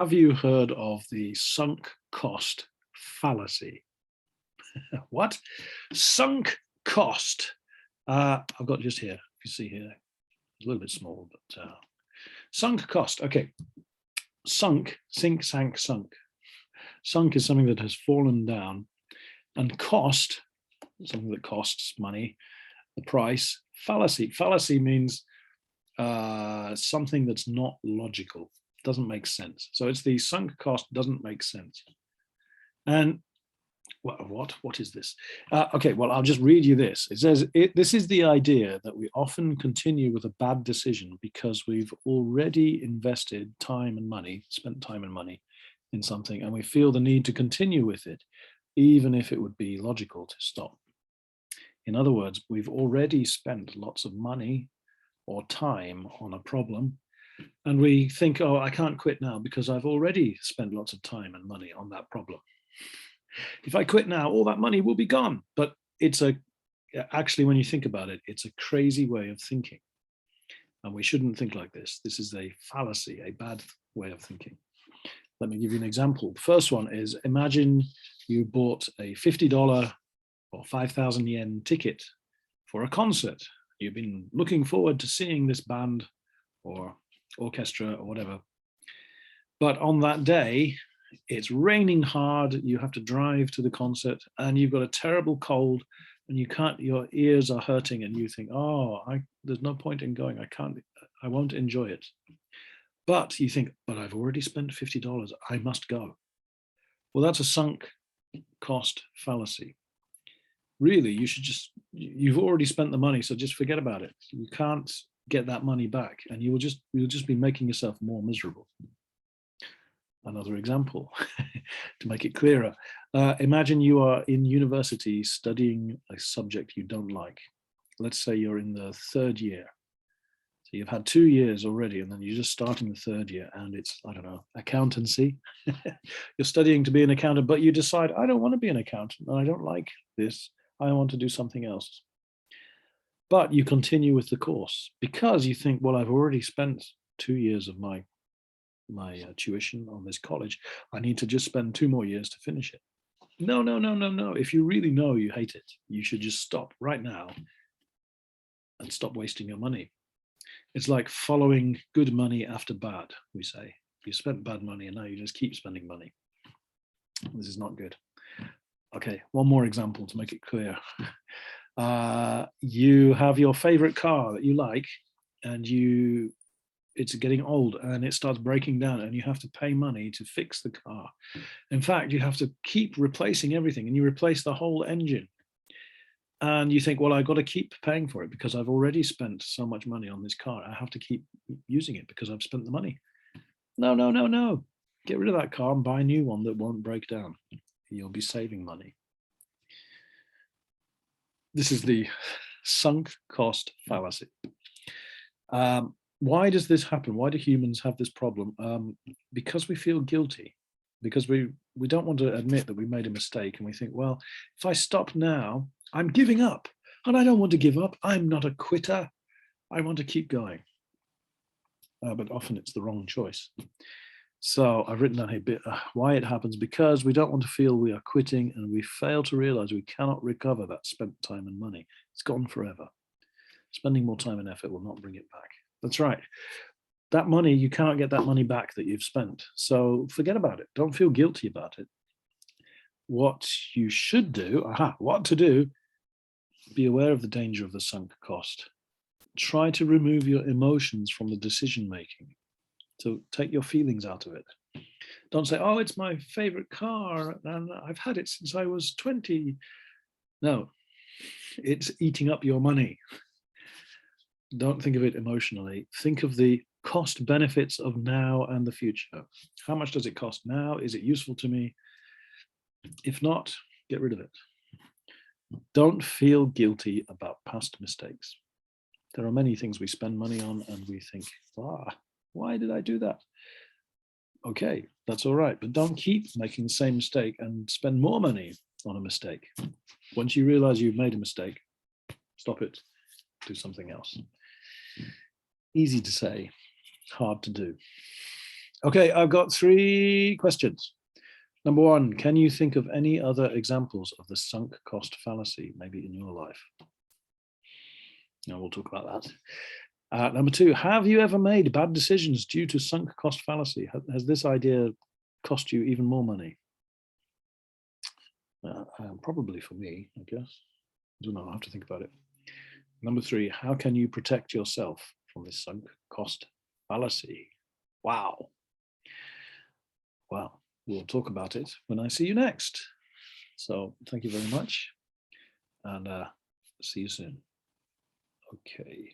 Have you heard of the sunk cost fallacy? What? Sunk cost. I've got just here, if you see here, a little bit small, but sunk cost. Okay. Sunk, sink, sank, sunk. Sunk is something that has fallen down, and cost, something that costs money, the price. Fallacy. Fallacy means something that's not logical, doesn't make sense. So it's the sunk cost doesn't make sense. And what is this? Okay, well, I'll just read you this. It says, this is the idea that we often continue with a bad decision because we've already invested time and money, spent time and money in something, and we feel the need to continue with it, even if it would be logical to stop. In other words, we've already spent lots of money or time on a problem, and we think, oh, I can't quit now because I've already spent lots of time and money on that problem. If I quit now, all that money will be gone. But actually, when you think about it, it's a crazy way of thinking. And we shouldn't think like this. This is a fallacy, a bad way of thinking. Let me give you an example. The first one is, imagine you bought a $50 or 5,000 yen ticket for a concert. You've been looking forward to seeing this band or orchestra or whatever. But on that day, it's raining hard, you have to drive to the concert, and you've got a terrible cold, and you can't, your ears are hurting, and you think, oh, there's no point in going, I won't enjoy it. But you think, but I've already spent $50, I must go. Well, that's a sunk cost fallacy. Really, you've already spent the money, so just forget about it. You can't get that money back, and you'll just be making yourself more miserable. Another example, to make it clearer. Imagine you are in university studying a subject you don't like. Let's say you're in the third year. So you've had 2 years already, and then you're just starting the third year, and it's, I don't know, accountancy. You're studying to be an accountant, but you decide, I don't want to be an accountant, and I don't like this. I want to do something else. But you continue with the course because you think, well, I've already spent 2 years of my tuition on this college. I need to just spend 2 more years to finish it. No. If you really know you hate it, you should just stop right now and stop wasting your money. It's like following good money after bad, we say. You spent bad money and now you just keep spending money. This is not good. Okay, one more example to make it clear. You have your favorite car that you like, and it's getting old and it starts breaking down, and you have to pay money to fix the car. In fact, you have to keep replacing everything, and you replace the whole engine. And you think, well, I've got to keep paying for it because I've already spent so much money on this car. I have to keep using it because I've spent the money. No. Get rid of that car and buy a new one that won't break down. You'll be saving money. This is the sunk cost fallacy. Why does this happen? Why do humans have this problem? Because we feel guilty, because we don't want to admit that we made a mistake, and we think, well, if I stop now, I'm giving up, and I don't want to give up. I'm not a quitter. I want to keep going. But often it's the wrong choice. So I've written down here a bit why it happens, because we don't want to feel we are quitting, and we fail to realize we cannot recover that spent time and money. It's gone forever. Spending more time and effort will not bring it back. That's right. That money, you cannot get that money back that you've spent. So forget about it. Don't feel guilty about it. What you should do, what to do, be aware of the danger of the sunk cost. Try to remove your emotions from the decision making. So take your feelings out of it. Don't say, oh, it's my favorite car and I've had it since I was 20. No, it's eating up your money. Don't think of it emotionally. Think of the cost benefits of now and the future. How much does it cost now? Is it useful to me? If not, get rid of it. Don't feel guilty about past mistakes. There are many things we spend money on and we think, why did I do that? Okay, that's all right, but don't keep making the same mistake and spend more money on a mistake. Once you realize you've made a mistake, stop it, do something else. Easy to say, hard to do. Okay, I've got 3 questions. Number 1, can you think of any other examples of the sunk cost fallacy, maybe in your life? Now we'll talk about that. Number 2, have you ever made bad decisions due to sunk cost fallacy? Has this idea cost you even more money? Probably for me, I guess. I don't know, I'll have to think about it. Number 3, how can you protect yourself from this sunk cost fallacy? Wow. Well, we'll talk about it when I see you next. So thank you very much, and see you soon. Okay.